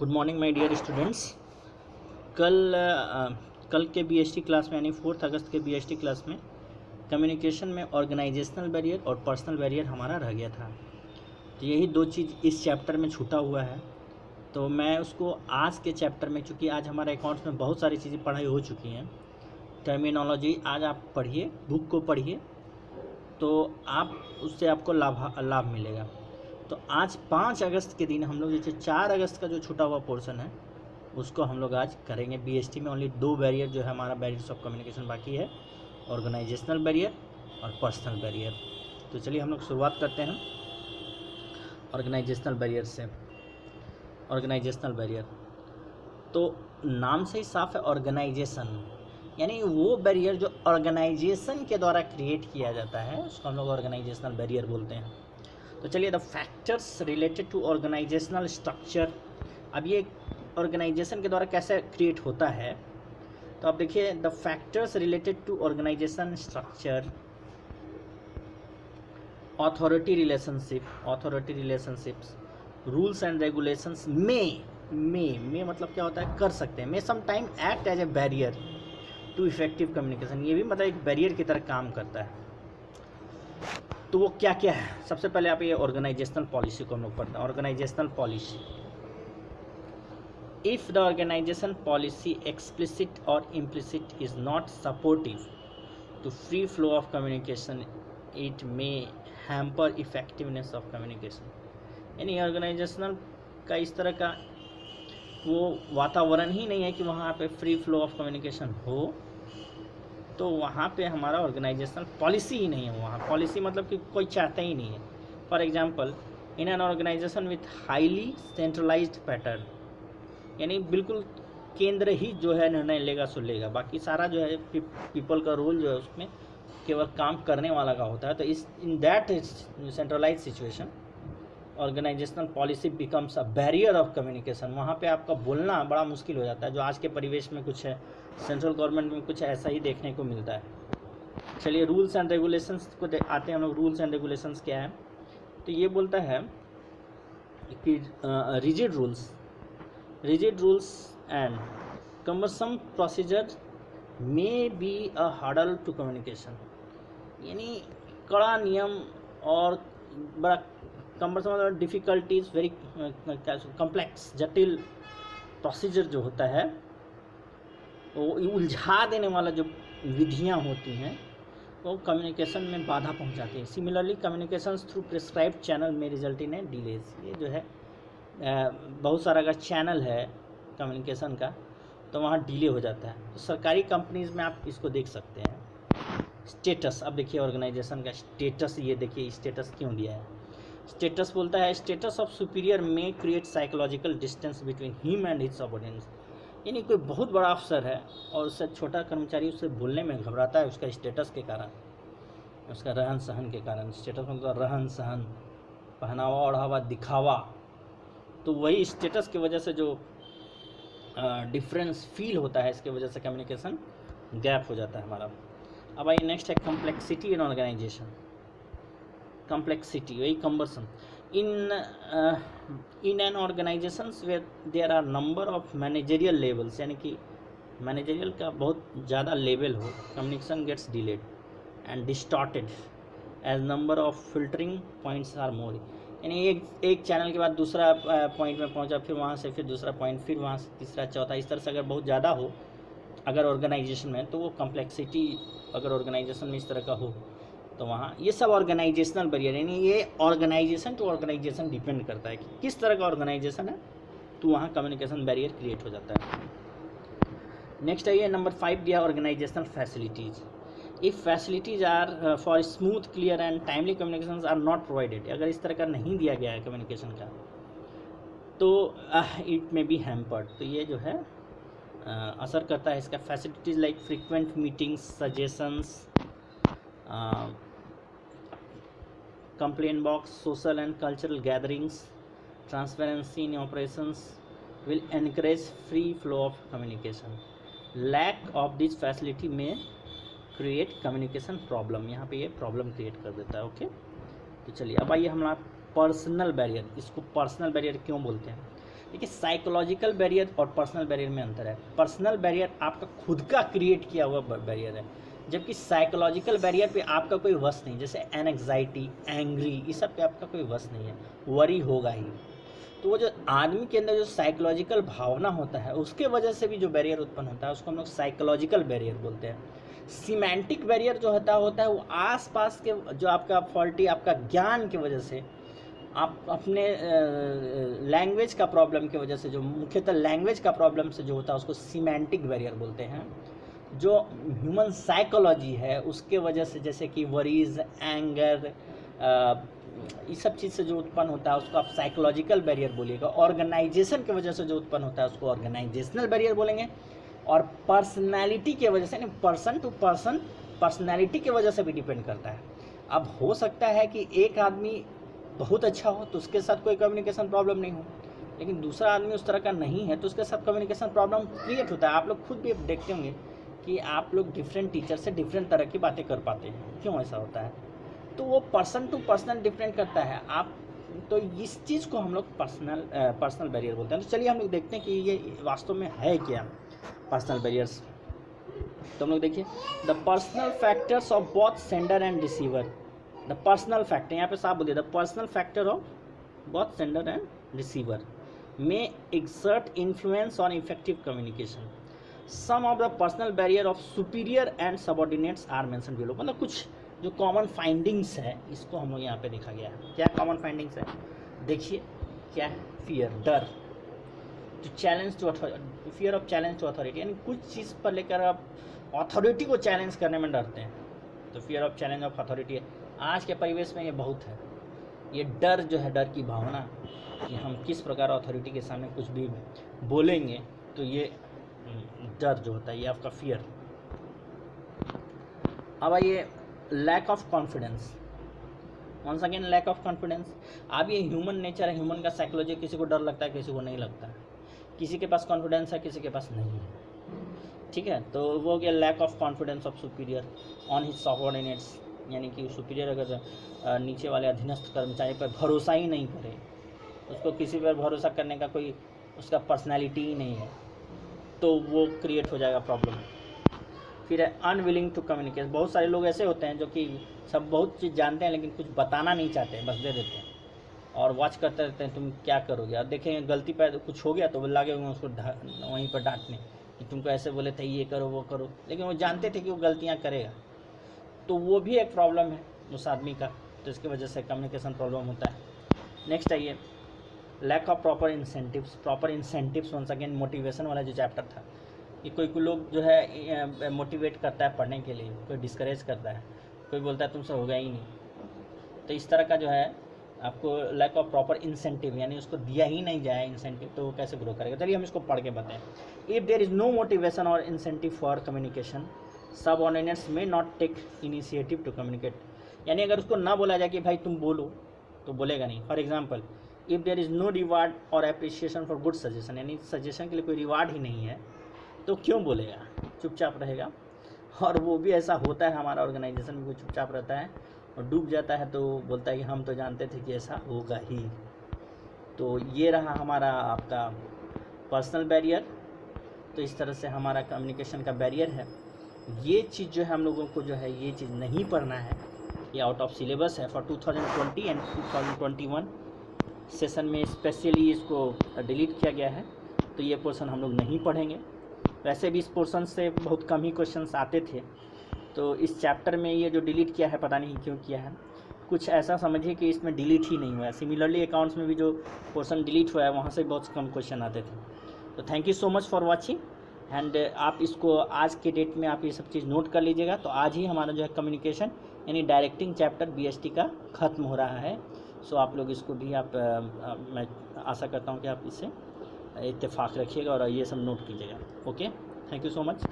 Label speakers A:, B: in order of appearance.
A: Good morning my dear students. कल के BST class में यानी 4 अगस्त के बीएसटी क्लास में कम्युनिकेशन में ऑर्गेनाइजेशनल बैरियर और पर्सनल बैरियर हमारा रह गया था। तो यही दो चीज़ इस चैप्टर में छूटा हुआ है, तो मैं उसको आज के चैप्टर में, चूँकि आज हमारे अकाउंट्स में बहुत सारी चीज़ें पढ़ाई हो चुकी हैं, टर्मिनोलॉजी आज आप पढ़िए, बुक को पढ़िए, तो आप उससे आपको लाभ मिलेगा। तो आज 5 अगस्त के दिन हम लोग जैसे 4 अगस्त का जो छूटा हुआ पोर्शन है उसको हम लोग आज करेंगे। बीएसटी में ओनली 2 बैरियर जो है हमारा बैरियर्स ऑफ कम्युनिकेशन बाकी है, ऑर्गेनाइजेशनल बैरियर और पर्सनल बैरियर। तो चलिए हम लोग शुरुआत करते हैं ऑर्गेनाइजेशनल बैरियर से। ऑर्गेनाइजेशनल बैरियर तो नाम से ही साफ है, ऑर्गेनाइजेशन यानी वो बैरियर जो ऑर्गेनाइजेशन के द्वारा क्रिएट किया जाता है उसको हम लोग ऑर्गेनाइजेशनल बैरियर बोलते हैं। तो चलिए, the factors related to organisational structure. अब ये ऑर्गेनाइजेशन के द्वारा कैसे क्रिएट होता है, तो आप देखिए, the factors related to organisation structure, authority relationships, rules and regulations में मतलब क्या होता है, कर सकते हैं, may some time act as a barrier to effective communication. ये भी मतलब एक बैरियर की तरह काम करता है। तो वो क्या क्या है, सबसे पहले आप ये ऑर्गेनाइजेशनल पॉलिसी को हम लोग पढ़ते हैं। Organisational policy, if the organisation policy explicit और implicit is not supportive to free flow of communication, it may hamper effectiveness of communication. यानी ऑर्गेनाइजेशनल का इस तरह का वो वातावरण ही नहीं है कि वहाँ पे फ्री फ्लो ऑफ कम्युनिकेशन हो, तो वहाँ पे हमारा ऑर्गेनाइजेशनल पॉलिसी ही नहीं है। वहाँ पॉलिसी मतलब कि कोई चाहता ही नहीं है। For example, in an organisation with highly centralised pattern, यानी बिल्कुल केंद्र ही जो है निर्णय लेगा सो लेगा, बाकी सारा जो है पीपल का रोल जो है उसमें केवल काम करने वाला का होता है। तो in that centralise situation organisational policy becomes a barrier of communication. वहाँ पे आपका बोलना बड़ा मुश्किल हो जाता है, जो आज के परिवेश में कुछ है, सेंट्रल गवर्नमेंट में कुछ ऐसा ही देखने को मिलता है। चलिए, रूल्स एंड रेगुलेशंस को आते हैं हम लोग। रूल्स एंड रेगुलेशंस क्या है, तो ये बोलता है कि rigid rules and cumbersome procedure may be a hurdle to communication. यानी कड़ा नियम और बड़ा कम्बरसम, डिफ़िकल्टीज, वेरी कम्प्लेक्स, जटिल प्रोसीजर जो होता है, वो उलझा देने वाला जो विधियां होती हैं वो कम्युनिकेशन में बाधा पहुंचाती है। Similarly communications through prescribed channel में रिजल्ट इन ए डिलेज। ये जो है बहुत सारा अगर चैनल है कम्युनिकेशन का तो वहाँ डिले हो जाता है। तो सरकारी कंपनीज़ में आप इसको देख सकते हैं। स्टेटस, अब देखिए ऑर्गेनाइजेशन का स्टेटस, ये देखिए स्टेटस क्यों दिया है। स्टेटस बोलता है, स्टेटस ऑफ सुपीरियर में create psychological distance between him and his subordinates. यानी कोई बहुत बड़ा अफसर है और उससे छोटा कर्मचारी उससे बोलने में घबराता है उसका स्टेटस के कारण, उसका रहन सहन के कारण। स्टेटस मतलब रहन सहन, पहनावा ओढ़ावा, दिखावा। तो वही स्टेटस की वजह से जो डिफरेंस फील होता है, इसके वजह से कम्युनिकेशन गैप हो जाता है हमारा। अब आइए नेक्स्ट है कम्प्लेक्सिटी इन ऑर्गेनाइजेशन। कम्प्लेक्सिटी वही cumbersome in an organisations where there are number of managerial levels, यानी कि मैनेजरियल का बहुत ज़्यादा लेवल हो, communication gets delayed and distorted as number of filtering points are more. यानी एक चैनल के बाद दूसरा पॉइंट में पहुंचा, फिर वहाँ से फिर दूसरा पॉइंट, फिर वहाँ से तीसरा, चौथा, इस तरह से अगर बहुत ज़्यादा हो अगर ऑर्गेनाइजेशन में, तो वो कम्प्लेक्सिटी अगर ऑर्गेनाइजेशन में इस तरह का हो तो वहाँ ये सब ऑर्गेनाइजेशनल बैरियर। यानी ये ऑर्गेनाइजेशन टू ऑर्गेनाइजेशन डिपेंड करता है कि किस तरह का ऑर्गेनाइजेशन है, तो वहाँ कम्युनिकेशन बैरियर क्रिएट हो जाता है। नेक्स्ट है ये नंबर 5 दिया, organisational facilities. If facilities are for smooth, clear and timely communication are not provided, अगर इस तरह का नहीं दिया गया है कम्युनिकेशन का तो इट मे बी हैम्पर्ड। तो ये जो है असर करता है इसका। Facilities like frequent meetings, suggestions, complaint box, social and cultural gatherings, transparency in operations will encourage free flow of communication. Lack of this facility may create communication problem. यहाँ पे ये प्रॉब्लम क्रिएट कर देता है। ओके, तो चलिए अब आइए हमारा पर्सनल बैरियर। इसको पर्सनल बैरियर क्यों बोलते हैं, देखिए साइकोलॉजिकल बैरियर और पर्सनल बैरियर में अंतर है। पर्सनल बैरियर आपका खुद का क्रिएट किया हुआ बैरियर है, जबकि साइकोलॉजिकल बैरियर पे आपका कोई वश नहीं। जैसे एंग्जाइटी, एंग्री, इस सब पे आपका कोई वश नहीं है, वरी होगा ही। तो वो जो आदमी के अंदर जो साइकोलॉजिकल भावना होता है उसके वजह से भी जो बैरियर उत्पन्न होता है उसको हम लोग साइकोलॉजिकल बैरियर बोलते हैं। सीमेंटिक बैरियर जो होता है वो आसपास के जो आपका फॉल्टी आपका ज्ञान की वजह से, आप अपने लैंग्वेज का प्रॉब्लम की वजह से, जो मुख्यतः लैंग्वेज का प्रॉब्लम से जो होता है उसको सीमेंटिक बैरियर बोलते हैं। जो ह्यूमन साइकोलॉजी है उसके वजह से, जैसे कि वरीज, एंगर, इस सब चीज़ से जो उत्पन्न होता है उसको आप साइकोलॉजिकल बैरियर बोलिएगा। ऑर्गेनाइजेशन की वजह से जो उत्पन्न होता है उसको ऑर्गेनाइजेशनल बैरियर बोलेंगे। और पर्सनैलिटी की वजह से, यानी पर्सन टू पर्सन पर्सनैलिटी की वजह से भी डिपेंड करता है। अब हो सकता है कि एक आदमी बहुत अच्छा हो तो उसके साथ कोई कम्युनिकेशन प्रॉब्लम नहीं हो, लेकिन दूसरा आदमी उस तरह का नहीं है तो उसके साथ कम्युनिकेशन प्रॉब्लम क्रिएट होता है। आप लोग खुद भी देखते होंगे कि आप लोग डिफरेंट टीचर से डिफरेंट तरह की बातें कर पाते हैं, क्यों ऐसा होता है? तो वो पर्सन टू पर्सन डिफरेंट करता है। आप तो इस चीज़ को हम लोग पर्सनल बैरियर बोलते हैं। तो चलिए हम लोग देखते हैं कि ये वास्तव में है क्या पर्सनल बैरियर्स। तो हम लोग देखिए, the personal factors of both sender and receiver. The personal factor, यहाँ पे साफ बोलिए, the personal factor of both sender and receiver में exert influence on effective communication. Some of the personal barrier of superior and subordinates are mention below. मतलब कुछ जो common findings है इसको हम लोग यहाँ पे देखा गया है। क्या कॉमन फाइंडिंग्स है देखिए, क्या है? फियर, डर, to challenge to authority, fear of challenge to authority, यानी कुछ चीज़ पर लेकर आप अथॉरिटी को चैलेंज करने में डरते हैं, तो fear of challenge of authority है। आज के परिवेश में ये बहुत है, ये डर जो है, डर की भावना कि हम किस प्रकार अथॉरिटी के सामने कुछ भी बोलेंगे, तो ये डर जो होता है, ये आपका फियर। अब आइए lack of confidence. Once again lack of confidence. अब ये ह्यूमन नेचर है, ह्यूमन का साइकोलॉजी, किसी को डर लगता है, किसी को नहीं लगता है, किसी के पास कॉन्फिडेंस है, किसी के पास नहीं है, ठीक है। तो वो हो गया lack of confidence of superior on his subordinates, यानी कि सुपीरियर अगर नीचे वाले अधीनस्थ कर्मचारी पर भरोसा ही नहीं करे, उसको किसी पर भरोसा करने का कोई उसका पर्सनैलिटी ही नहीं है, तो वो क्रिएट हो जाएगा प्रॉब्लम। फिर है अनविलिंग टू कम्युनिकेट। बहुत सारे लोग ऐसे होते हैं जो कि सब बहुत चीज़ जानते हैं लेकिन कुछ बताना नहीं चाहते, बस दे देते हैं और वॉच करते रहते हैं तुम क्या करोगे। और देखेंगे गलती पर कुछ हो गया तो वो लागे हुए उसको वहीं पर डांटने कि तुमको ऐसे बोले थे, ये करो वो करो, लेकिन वो जानते थे कि वो गलतियाँ करेगा। तो वो भी एक प्रॉब्लम है उस आदमी का, तो इसकी वजह से कम्युनिकेशन प्रॉब्लम होता है। नेक्स्ट आइए, lack of proper incentives. Proper incentives once again motivation वाला जो चैप्टर था, कि कोई लोग जो है मोटिवेट करता है पढ़ने के लिए, कोई डिस्करेज करता है, कोई बोलता है तुमसे होगा ही नहीं, तो इस तरह का जो है आपको लैक ऑफ प्रॉपर इंसेंटिव, यानी उसको दिया ही नहीं जाए इंसेंटिव, तो वो कैसे ग्रो करेगा। चलिए हम इसको पढ़ के बताएं। If there is no motivation और इंसेंटिव फॉर कम्युनिकेशन, सबऑर्डिनेट्स में not take initiative to communicate. यानी अगर उसको ना बोला जाए कि भाई तुम बोलो, तो बोलेगा नहीं। For example, if there is no reward और अप्रिसिएशन फॉर गुड सजेशन, यानी सजेशन के लिए कोई रिवार्ड ही नहीं है, तो क्यों बोलेगा, चुपचाप रहेगा। और वो भी ऐसा होता है, हमारा ऑर्गेनाइजेशन भी कोई चुपचाप रहता है और डूब जाता है तो बोलता है कि हम तो जानते थे कि ऐसा होगा ही। तो ये रहा हमारा आपका पर्सनल बैरियर। तो इस तरह से हमारा कम्युनिकेशन का बैरियर है। ये चीज़ जो है हम लोगों को जो है ये चीज़ नहीं पढ़ना है, ये आउट ऑफ सिलेबस है फॉर 2020 एंड 2021 सेशन में स्पेशली इसको डिलीट किया गया है, तो ये पोर्शन हम लोग नहीं पढ़ेंगे। वैसे भी इस पोर्शन से बहुत कम ही क्वेश्चंस आते थे, तो इस चैप्टर में ये जो डिलीट किया है पता नहीं क्यों किया है, कुछ ऐसा समझिए कि इसमें डिलीट ही नहीं हुआ है। सिमिलरली अकाउंट्स में भी जो पोर्शन डिलीट हुआ है वहाँ से बहुत कम क्वेश्चन आते थे। तो thank you so much for watching and आप इसको आज के डेट में आप ये सब चीज़ नोट कर लीजिएगा। तो आज ही हमारा जो है कम्युनिकेशन यानी डायरेक्टिंग चैप्टर BST का ख़त्म हो रहा है। सो आप लोग इसको भी मैं आशा करता हूँ कि आप इससे इत्तेफाक रखिएगा और ये सब नोट कीजिएगा। Okay, thank you so much.